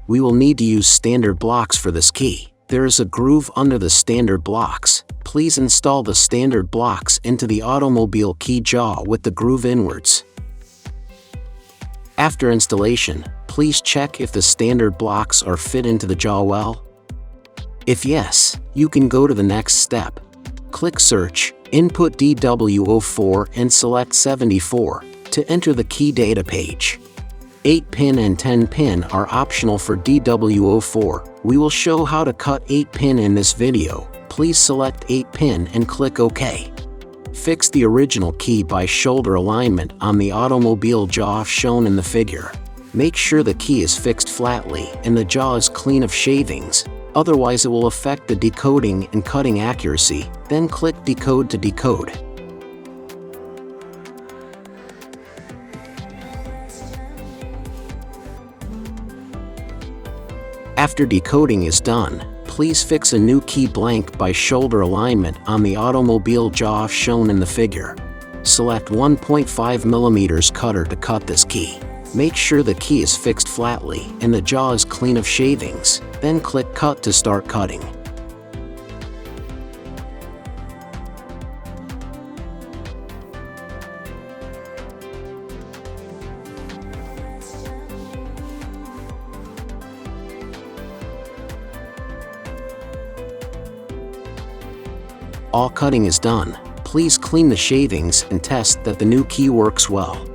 we will need to use standard blocks for this key. There is a groove under the standard blocks. Please install the standard blocks into the automobile key jaw with the groove inwards. After installation, please check if the standard blocks are fit into the jaw well. If yes, you can go to the next step. Click Search, input DWO4 and select 74 to enter the key data page. 8-pin and 10-pin are optional for DWO4. We will show how to cut 8-pin in this video. Please select 8-pin and click OK. Fix the original key by shoulder alignment on the automobile jaw shown in the figure. Make sure the key is fixed flatly and the jaw is clean of shavings, otherwise it will affect the decoding and cutting accuracy. Then click Decode to decode. After decoding is done, please fix a new key blank by shoulder alignment on the automobile jaw shown in the figure. Select 1.5mm cutter to cut this key. Make sure the key is fixed flatly and the jaw is clean of shavings, then click Cut to start cutting. All cutting is done. Please clean the shavings and test that the new key works well.